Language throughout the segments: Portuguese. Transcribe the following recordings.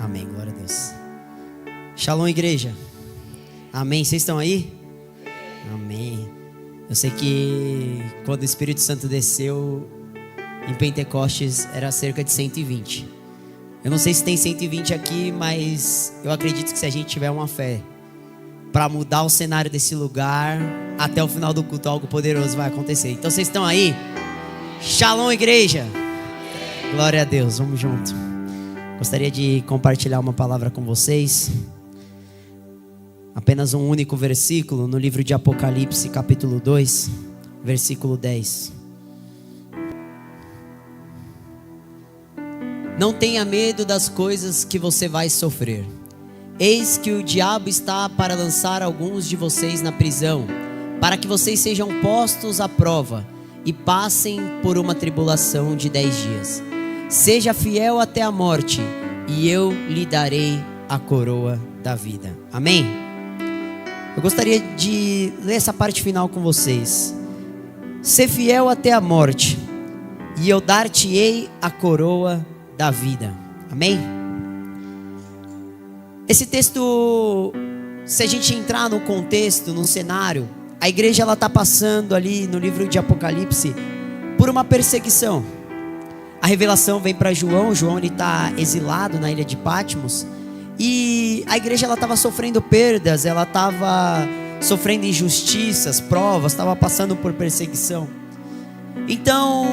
Amém, glória a Deus. Shalom, igreja. Amém, vocês estão aí? Amém. Eu sei que quando o Espírito Santo desceu em Pentecostes era cerca de 120. Eu não sei se tem 120 aqui, mas eu acredito que se a gente tiver uma fé para mudar o cenário desse lugar, até o final do culto algo poderoso vai acontecer. Então vocês estão aí? Shalom, igreja. Glória a Deus, vamos junto. Gostaria de compartilhar uma palavra com vocês. Apenas um único versículo no livro de Apocalipse, capítulo 2, versículo 10. Não tenha medo das coisas que você vai sofrer. Eis que o diabo está para lançar alguns de vocês na prisão, para que vocês sejam postos à prova e passem por uma tribulação de 10 dias. Seja fiel até a morte, e eu lhe darei a coroa da vida. Amém? Eu gostaria de ler essa parte final com vocês. Ser fiel até a morte, e eu dar-te-ei a coroa da vida. Amém? Esse texto, se a gente entrar no contexto, no cenário, a igreja ela está passando ali no livro de Apocalipse por uma perseguição. A revelação vem para João. João está exilado na ilha de Patmos. E a igreja estava sofrendo perdas, ela estava sofrendo injustiças, provas, estava passando por perseguição. Então,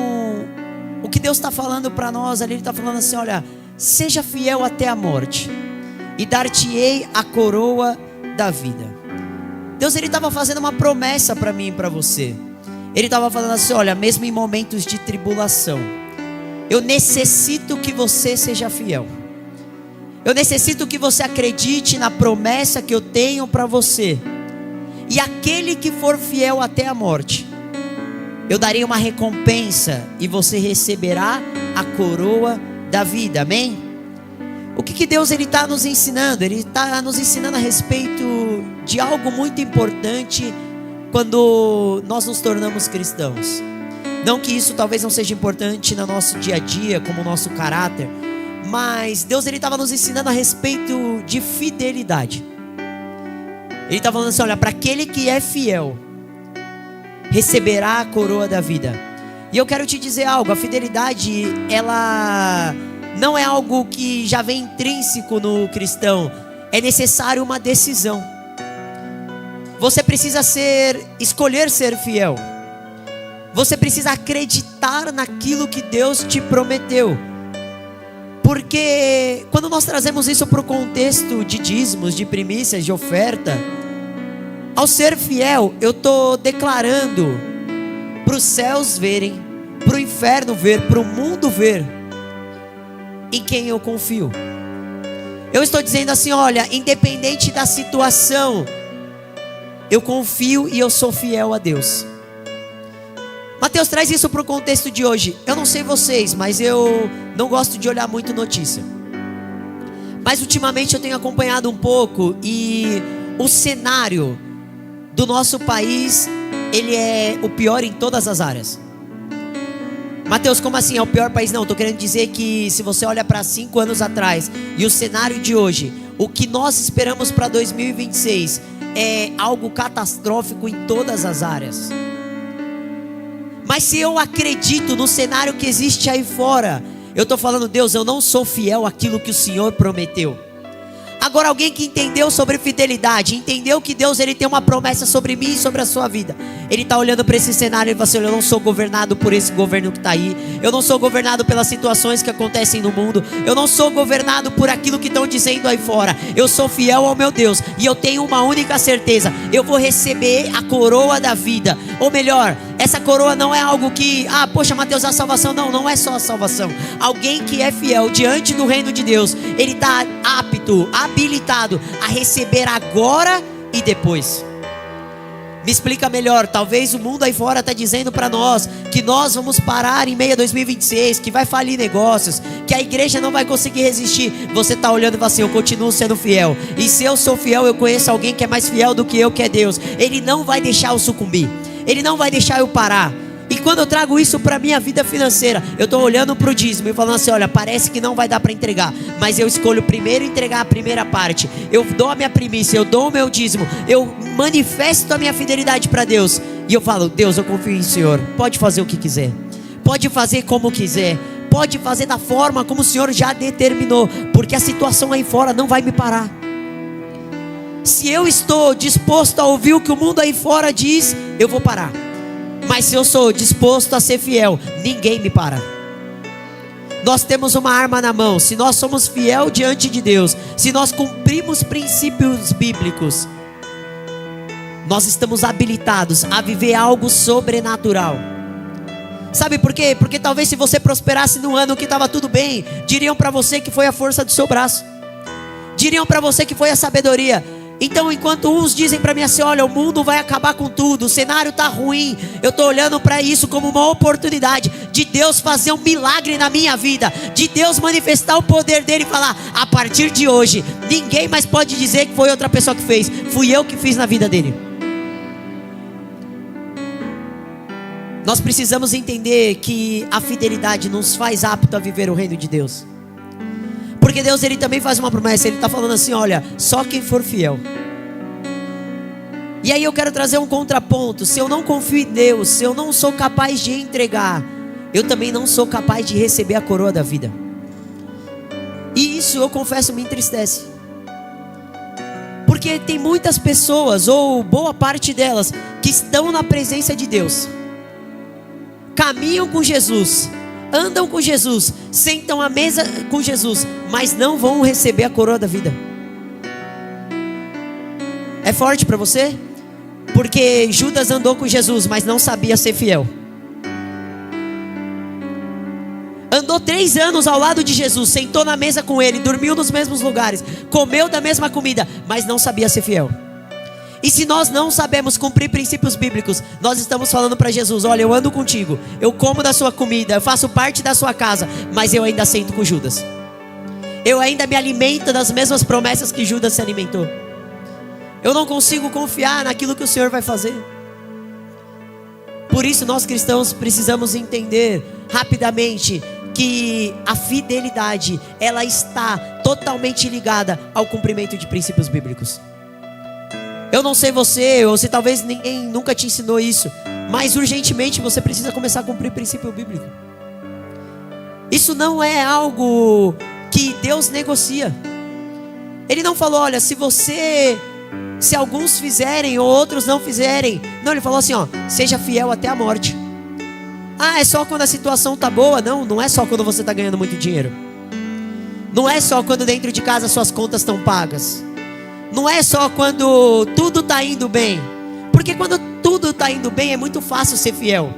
o que Deus está falando para nós ali, Ele está falando assim: olha, seja fiel até a morte, e dar-te-ei a coroa da vida. Deus ele estava fazendo uma promessa para mim e para você. Ele estava falando assim: olha, mesmo em momentos de tribulação, eu necessito que você seja fiel. Eu necessito que você acredite na promessa que eu tenho para você. E aquele que for fiel até a morte, eu darei uma recompensa e você receberá a coroa da vida. Amém? O que Deus ele está nos ensinando? Ele está nos ensinando a respeito de algo muito importante quando nós nos tornamos cristãos. Não que isso talvez não seja importante no nosso dia a dia, como o nosso caráter, mas Deus ele estava nos ensinando a respeito de fidelidade. Ele estava falando assim: olha, para aquele que é fiel, receberá a coroa da vida. E eu quero te dizer algo: a fidelidade, ela não é algo que já vem intrínseco no cristão. É necessário uma decisão. Você precisa escolher ser fiel. Você precisa acreditar naquilo que Deus te prometeu. Porque quando nós trazemos isso para o contexto de dízimos, de primícias, de oferta, ao ser fiel, eu estou declarando para os céus verem, para o inferno ver, para o mundo ver em quem eu confio. Eu estou dizendo assim: olha, independente da situação, eu confio e eu sou fiel a Deus. Mateus, traz isso para o contexto de hoje. Eu não sei vocês, mas eu não gosto de olhar muito notícia. Mas ultimamente eu tenho acompanhado um pouco, e o cenário do nosso país, ele é o pior em todas as áreas. Mateus, como assim é o pior país? Não, estou querendo dizer que se você olha para 5 anos atrás e o cenário de hoje, o que nós esperamos para 2026 é algo catastrófico em todas as áreas. Mas se eu acredito no cenário que existe aí fora, eu estou falando: Deus, eu não sou fiel àquilo que o Senhor prometeu. Agora, alguém que entendeu sobre fidelidade, entendeu que Deus ele tem uma promessa sobre mim e sobre a sua vida, ele está olhando para esse cenário e fala assim: eu não sou governado por esse governo que está aí, eu não sou governado pelas situações que acontecem no mundo, eu não sou governado por aquilo que estão dizendo aí fora. Eu sou fiel ao meu Deus, e eu tenho uma única certeza: eu vou receber a coroa da vida. Ou melhor, essa coroa não é algo que, poxa, Mateus, a salvação. Não, não é só a salvação. Alguém que é fiel diante do reino de Deus, ele está apto, habilitado a receber agora e depois. Me explica melhor. Talvez o mundo aí fora está dizendo para nós que nós vamos parar em meio a 2026, que vai falir negócios, que a igreja não vai conseguir resistir. Você está olhando e fala assim: eu continuo sendo fiel. E se eu sou fiel, eu conheço alguém que é mais fiel do que eu, que é Deus. Ele não vai deixar eu sucumbir, Ele não vai deixar eu parar. E quando eu trago isso para a minha vida financeira, eu estou olhando para o dízimo e falando assim, olha, parece que não vai dar para entregar, mas eu escolho primeiro entregar a primeira parte. Eu dou a minha primícia, eu dou o meu dízimo, eu manifesto a minha fidelidade para Deus. E eu falo, Deus, eu confio em o Senhor, pode fazer o que quiser, pode fazer como quiser, pode fazer da forma como o Senhor já determinou, porque a situação aí fora não vai me parar. Se eu estou disposto a ouvir o que o mundo aí fora diz, eu vou parar. Mas se eu sou disposto a ser fiel, ninguém me para. Nós temos uma arma na mão. Se nós somos fiel diante de Deus, se nós cumprimos princípios bíblicos, nós estamos habilitados a viver algo sobrenatural. Sabe por quê? Porque talvez se você prosperasse no ano que estava tudo bem, diriam para você que foi a força do seu braço, diriam para você que foi a sabedoria. Então enquanto uns dizem para mim assim, olha, o mundo vai acabar com tudo, o cenário está ruim, eu estou olhando para isso como uma oportunidade de Deus fazer um milagre na minha vida, de Deus manifestar o poder dele e falar, a partir de hoje, ninguém mais pode dizer que foi outra pessoa que fez, fui eu que fiz na vida dele. Nós precisamos entender que a fidelidade nos faz apto a viver o reino de Deus. Porque Deus, ele também faz uma promessa. Ele está falando assim, olha, só quem for fiel. E aí eu quero trazer um contraponto. Se eu não confio em Deus, se eu não sou capaz de entregar, eu também não sou capaz de receber a coroa da vida. E isso, eu confesso, me entristece. Porque tem muitas pessoas, ou boa parte delas, que estão na presença de Deus, caminham com Jesus, andam com Jesus, sentam à mesa com Jesus, mas não vão receber a coroa da vida. É forte para você? Porque Judas andou com Jesus, mas não sabia ser fiel. Andou 3 anos ao lado de Jesus, sentou na mesa com ele, dormiu nos mesmos lugares, comeu da mesma comida, mas não sabia ser fiel. E se nós não sabemos cumprir princípios bíblicos, nós estamos falando para Jesus, olha, eu ando contigo, eu como da sua comida, eu faço parte da sua casa, mas eu ainda sento com Judas. Eu ainda me alimento das mesmas promessas que Judas se alimentou. Eu não consigo confiar naquilo que o Senhor vai fazer. Por isso nós cristãos precisamos entender rapidamente que a fidelidade, ela está totalmente ligada ao cumprimento de princípios bíblicos. Eu não sei você, ou se talvez ninguém nunca te ensinou isso, mas urgentemente você precisa começar a cumprir princípio bíblico. Isso não é algo que Deus negocia. Ele não falou, olha, se alguns fizerem ou outros não fizerem. Não, ele falou assim, ó, seja fiel até a morte. Ah, é só quando a situação tá boa? Não, não é só quando você tá ganhando muito dinheiro. Não é só quando dentro de casa suas contas estão pagas. Não é só quando tudo está indo bem. Porque quando tudo está indo bem é muito fácil ser fiel.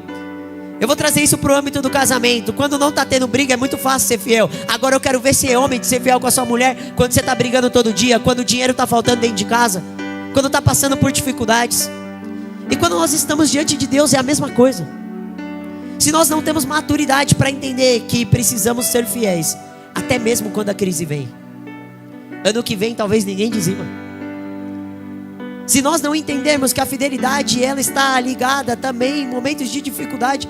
Eu vou trazer isso para o âmbito do casamento. Quando não está tendo briga é muito fácil ser fiel. Agora eu quero ver se é homem de ser fiel com a sua mulher quando você está brigando todo dia, quando o dinheiro está faltando dentro de casa, quando está passando por dificuldades. E quando nós estamos diante de Deus é a mesma coisa. Se nós não temos maturidade para entender que precisamos ser fiéis, até mesmo quando a crise vem. Ano que vem talvez ninguém dizima. Se nós não entendermos que a fidelidade ela está ligada também em momentos de dificuldade,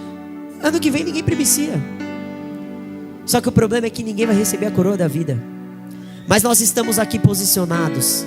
ano que vem ninguém primicia. Só que o problema é que ninguém vai receber a coroa da vida. Mas nós estamos aqui posicionados.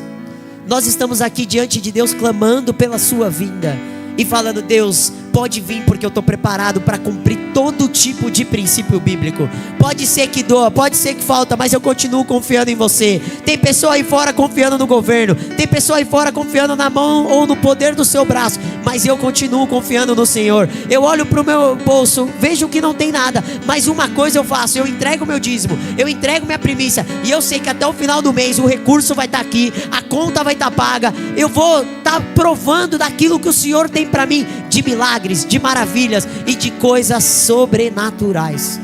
Nós estamos aqui diante de Deus clamando pela sua vinda e falando, Deus, pode vir porque eu estou preparado para cumprir todo tipo de princípio bíblico. Pode ser que doa, pode ser que falta, mas eu continuo confiando em você. Tem pessoa aí fora confiando no governo, tem pessoa aí fora confiando na mão ou no poder do seu braço, mas eu continuo confiando no Senhor. Eu olho para o meu bolso, vejo que não tem nada, mas uma coisa eu faço, eu entrego meu dízimo, eu entrego minha primícia, e eu sei que até o final do mês o recurso vai estar aqui, a conta vai estar paga, eu vou estar provando daquilo que o Senhor tem para mim, de milagres, de maravilhas e de coisas sobrenaturais.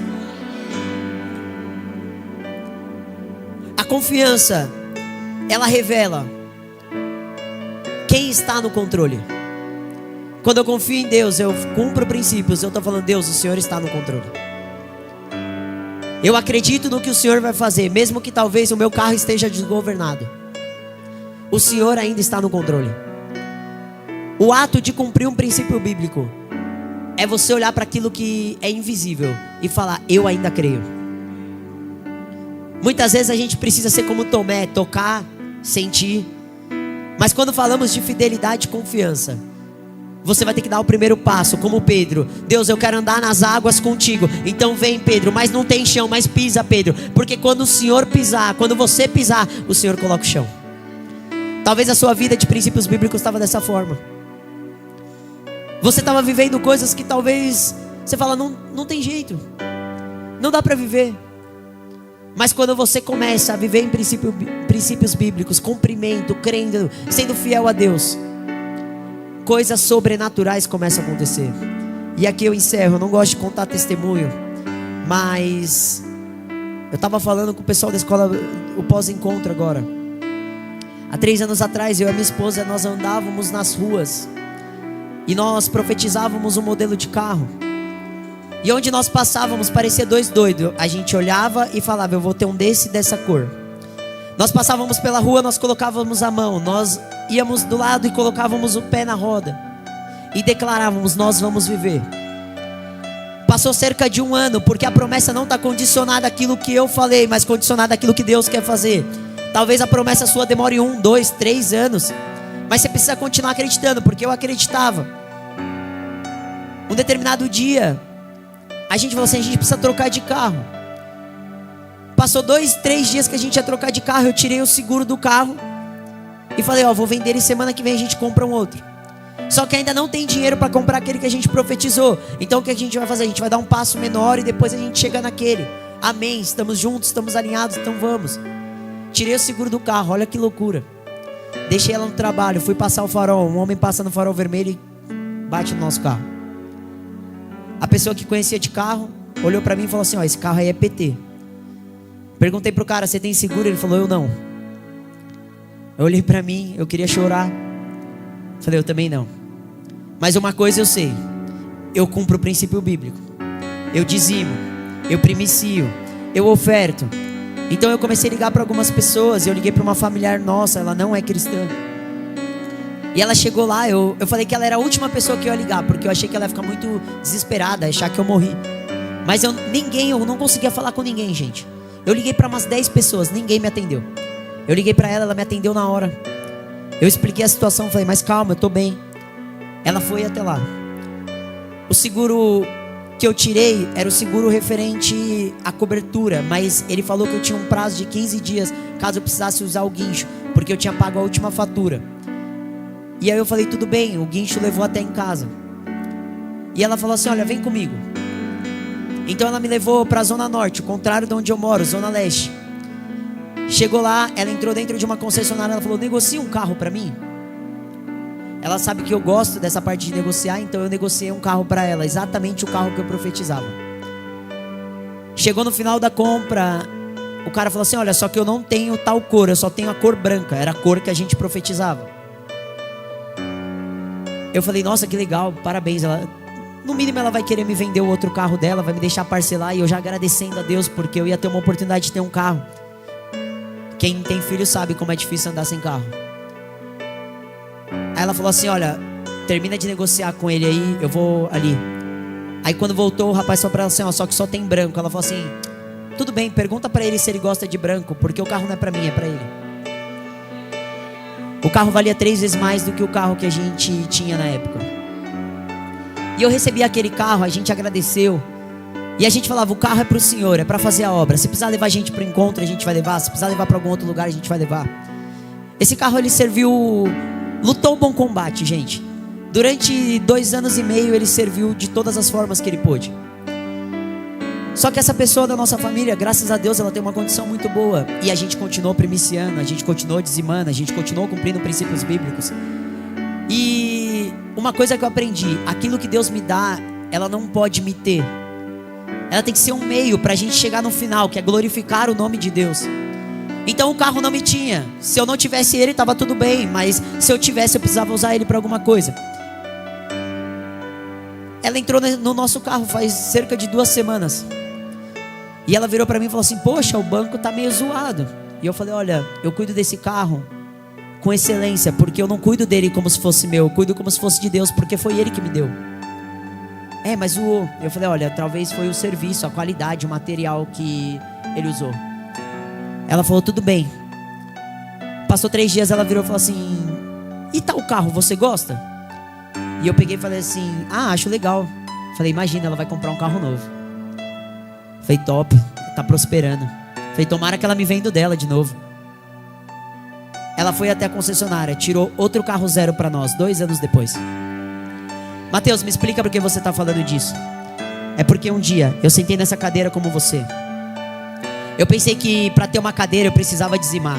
A confiança, ela revela quem está no controle. Quando eu confio em Deus, eu cumpro princípios, eu estou falando, Deus, o Senhor está no controle. Eu acredito no que o Senhor vai fazer, mesmo que talvez o meu carro esteja desgovernado. O Senhor ainda está no controle. O ato de cumprir um princípio bíblico é você olhar para aquilo que é invisível e falar: eu ainda creio. Muitas vezes a gente precisa ser como Tomé, tocar, sentir. Mas quando falamos de fidelidade e confiança, você vai ter que dar o primeiro passo, como Pedro. Deus, eu quero andar nas águas contigo. Então vem, Pedro, mas não tem chão, mas pisa, Pedro. Porque quando o Senhor pisar, quando você pisar, o Senhor coloca o chão. Talvez a sua vida de princípios bíblicos estava dessa forma. Você estava vivendo coisas que talvez você fala: não tem jeito, não dá para viver. Mas quando você começa a viver em princípios bíblicos, cumprimento, crendo, sendo fiel a Deus, coisas sobrenaturais começam a acontecer. E aqui eu encerro. Eu não gosto de contar testemunho, mas eu estava falando com o pessoal da escola, o pós-encontro agora. Há 3 anos atrás, eu e a minha esposa, nós andávamos nas ruas e nós profetizávamos um modelo de carro. E onde nós passávamos parecia 2 doidos. A gente olhava e falava: eu vou ter um desse, dessa cor. Nós passávamos pela rua, nós colocávamos a mão, nós íamos do lado e colocávamos o pé na roda e declarávamos: nós vamos viver. Passou cerca de 1 ano, porque a promessa não está condicionada àquilo que eu falei, mas condicionada àquilo que Deus quer fazer. Talvez a promessa sua demore 1, 2, 3 anos, mas você precisa continuar acreditando, porque eu acreditava. Um determinado dia, a gente falou assim: a gente precisa trocar de carro. Passou 2, 3 dias que a gente ia trocar de carro. Eu tirei o seguro do carro e falei: vou vender ele, semana que vem a gente compra um outro. Só que ainda não tem dinheiro para comprar aquele que a gente profetizou. Então o que a gente vai fazer? A gente vai dar um passo menor e depois a gente chega naquele. Amém, estamos juntos, estamos alinhados, então vamos. Tirei o seguro do carro, olha que loucura. Deixei ela no trabalho, fui passar o farol. Um homem passa no farol vermelho e bate no nosso carro. A pessoa que conhecia de carro olhou para mim e falou assim: esse carro aí é PT. Perguntei pro cara: você tem seguro? Ele falou: eu não. Eu olhei para mim, eu queria chorar. Falei: eu também não. Mas uma coisa eu sei: eu cumpro o princípio bíblico. Eu dizimo, eu primicio, eu oferto. Então eu comecei a ligar para algumas pessoas. Eu liguei para uma familiar nossa, ela não é cristã. E ela chegou lá, eu falei que ela era a última pessoa que eu ia ligar, porque eu achei que ela ia ficar muito desesperada, achar que eu morri. Mas eu não conseguia falar com ninguém, gente. Eu liguei para umas 10 pessoas, ninguém me atendeu. Eu liguei para ela me atendeu na hora. Eu expliquei a situação, falei: mas calma, eu tô bem. Ela foi até lá. O seguro que eu tirei era o seguro referente à cobertura, mas ele falou que eu tinha um prazo de 15 dias caso eu precisasse usar o guincho, porque eu tinha pago a última fatura. E aí eu falei: tudo bem, o guincho levou até em casa. E ela falou assim: olha, vem comigo. Então ela me levou para a Zona Norte, o contrário de onde eu moro, Zona Leste. Chegou lá, ela entrou dentro de uma concessionária, ela falou: negocia um carro para mim. Ela sabe que eu gosto dessa parte de negociar, então eu negociei um carro para ela, exatamente o carro que eu profetizava. Chegou no final da compra, o cara falou assim: olha, só que eu não tenho tal cor, eu só tenho a cor branca. Era a cor que a gente profetizava. Eu falei: nossa, que legal, parabéns. Ela, no mínimo ela vai querer me vender o outro carro dela, vai me deixar parcelar. E eu já agradecendo a Deus, porque eu ia ter uma oportunidade de ter um carro. Quem tem filho sabe como é difícil andar sem carro. Aí ela falou assim: olha, termina de negociar com ele aí, eu vou ali. Aí quando voltou, o rapaz falou pra ela assim: só que só tem branco. Ela falou assim: tudo bem, pergunta pra ele se ele gosta de branco, porque o carro não é pra mim, é pra ele. O carro valia 3 vezes mais do que o carro que a gente tinha na época. E eu recebi aquele carro, a gente agradeceu. E a gente falava: o carro é pro Senhor, é pra fazer a obra. Se precisar levar a gente pro encontro, a gente vai levar. Se precisar levar pra algum outro lugar, a gente vai levar. Esse carro, ele serviu, lutou um bom combate, gente. Durante 2 anos e meio, ele serviu de todas as formas que ele pôde. Só que essa pessoa da nossa família, graças a Deus, ela tem uma condição muito boa. E a gente continuou primiciando, a gente continuou dizimando, a gente continuou cumprindo princípios bíblicos. E uma coisa que eu aprendi: aquilo que Deus me dá, ela não pode me ter. Ela tem que ser um meio para a gente chegar no final, que é glorificar o nome de Deus. Então o carro não me tinha. Se eu não tivesse ele, estava tudo bem. Mas se eu tivesse, eu precisava usar ele para alguma coisa. Ela entrou no nosso carro faz cerca de 2 semanas. E ela virou para mim e falou assim: poxa, o banco tá meio zoado. E eu falei: olha, eu cuido desse carro com excelência, porque eu não cuido dele como se fosse meu, eu cuido como se fosse de Deus, porque foi ele que me deu. Mas eu falei, olha, talvez foi o serviço, a qualidade, o material que ele usou. Ela falou, tudo bem. Passou 3 dias, ela virou e falou assim, e tal carro, você gosta? E eu peguei e falei assim, acho legal. Falei, imagina, ela vai comprar um carro novo. Falei, top, tá prosperando. Falei, tomara que ela me venda dela de novo. Ela foi até a concessionária, tirou outro carro zero para nós, 2 anos depois. Mateus, me explica por que você está falando disso. É porque um dia eu sentei nessa cadeira como você. Eu pensei que para ter uma cadeira eu precisava dizimar.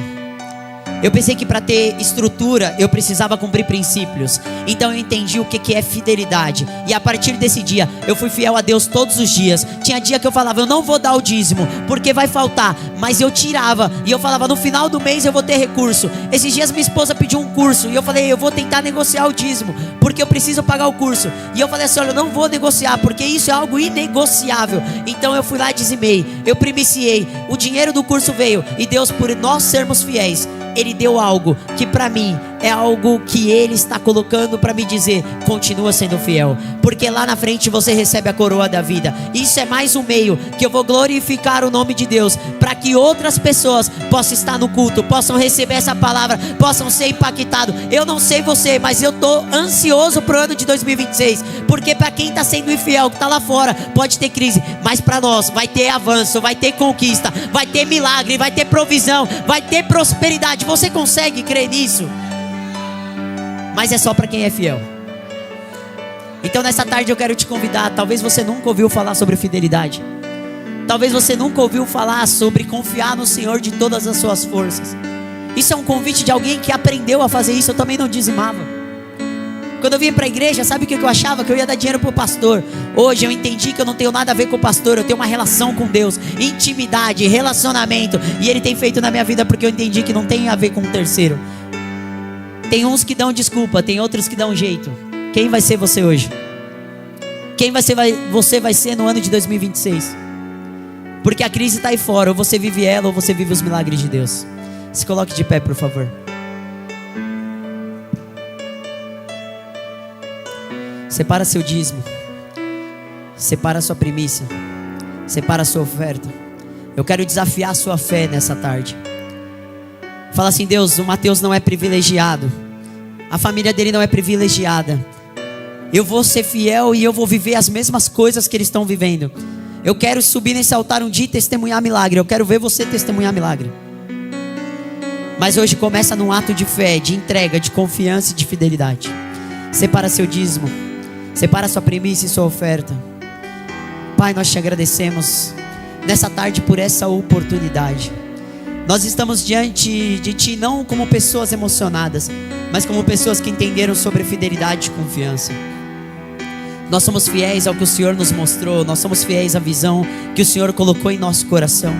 Eu pensei que para ter estrutura eu precisava cumprir princípios. Então eu entendi o que é fidelidade. E a partir desse dia eu fui fiel a Deus todos os dias. Tinha dia que eu falava, eu não vou dar o dízimo porque vai faltar, mas eu tirava. E eu falava, no final do mês eu vou ter recurso. Esses dias minha esposa pediu um curso e eu falei, eu vou tentar negociar o dízimo porque eu preciso pagar o curso. E eu falei assim, olha, eu não vou negociar porque isso é algo inegociável. Então eu fui lá e dizimei, eu primiciei. O dinheiro do curso veio. E Deus, por nós sermos fiéis, Ele deu algo que para mim é algo que Ele está colocando para me dizer, continua sendo fiel, porque lá na frente você recebe a coroa da vida. Isso é mais um meio que eu vou glorificar o nome de Deus, para que outras pessoas possam estar no culto, possam receber essa palavra, possam ser impactados. Eu não sei você, mas eu estou ansioso para o ano de 2026, porque para quem está sendo infiel, que está lá fora, pode ter crise, mas para nós vai ter avanço, vai ter conquista, vai ter milagre, vai ter provisão, vai ter prosperidade. Você consegue crer nisso? Mas é só para quem é fiel. Então nessa tarde eu quero te convidar. Talvez você nunca ouviu falar sobre fidelidade. Talvez você nunca ouviu falar sobre confiar no Senhor de todas as suas forças. Isso é um convite de alguém que aprendeu a fazer isso. Eu também não dizimava. Quando eu vim para a igreja, sabe o que eu achava? Que eu ia dar dinheiro para o pastor. Hoje eu entendi que eu não tenho nada a ver com o pastor. Eu tenho uma relação com Deus, intimidade, relacionamento. E Ele tem feito na minha vida porque eu entendi que não tem a ver com um terceiro. Tem uns que dão desculpa, tem outros que dão jeito. Quem vai ser você hoje? Quem você vai ser no ano de 2026? Porque a crise está aí fora. Ou você vive ela, ou você vive os milagres de Deus. Se coloque de pé, por favor. Separa seu dízimo. Separa sua primícia. Separa sua oferta. Eu quero desafiar a sua fé nessa tarde. Fala assim, Deus, o Mateus não é privilegiado. A família dele não é privilegiada. Eu vou ser fiel e eu vou viver as mesmas coisas que eles estão vivendo. Eu quero subir nesse altar um dia e testemunhar milagre. Eu quero ver você testemunhar milagre. Mas hoje começa num ato de fé, de entrega, de confiança e de fidelidade. Separa seu dízimo. Separa sua primícia e sua oferta. Pai, nós te agradecemos nessa tarde por essa oportunidade. Nós estamos diante de Ti não como pessoas emocionadas, mas como pessoas que entenderam sobre fidelidade e confiança. Nós somos fiéis ao que o Senhor nos mostrou. Nós somos fiéis à visão que o Senhor colocou em nosso coração.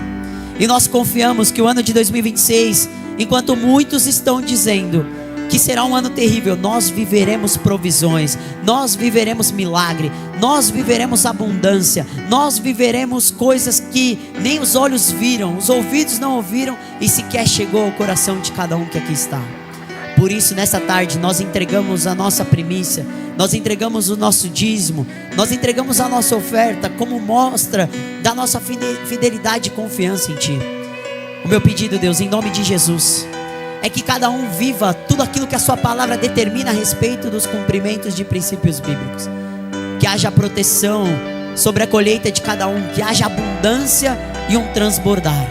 E nós confiamos que o ano de 2026, enquanto muitos estão dizendo que será um ano terrível, nós viveremos provisões, nós viveremos milagre, nós viveremos abundância, nós viveremos coisas que nem os olhos viram, os ouvidos não ouviram e sequer chegou ao coração de cada um que aqui está. Por isso nessa tarde nós entregamos a nossa primícia, nós entregamos o nosso dízimo, nós entregamos a nossa oferta como mostra da nossa fidelidade e confiança em Ti. O meu pedido, Deus, em nome de Jesus, é que cada um viva tudo aquilo que a sua palavra determina a respeito dos cumprimentos de princípios bíblicos. Que haja proteção sobre a colheita de cada um, que haja abundância e um transbordar.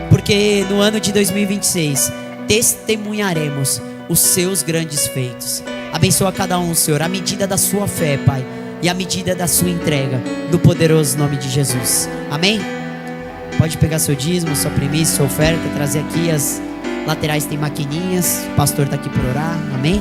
Porque no ano de 2026 testemunharemos os seus grandes feitos. Abençoa cada um, Senhor, à medida da sua fé, Pai, e à medida da sua entrega, no poderoso nome de Jesus. Amém? Pode pegar seu dízimo, sua primícia, sua oferta, trazer aqui as laterais, tem maquininhas. O pastor está aqui para orar. Amém?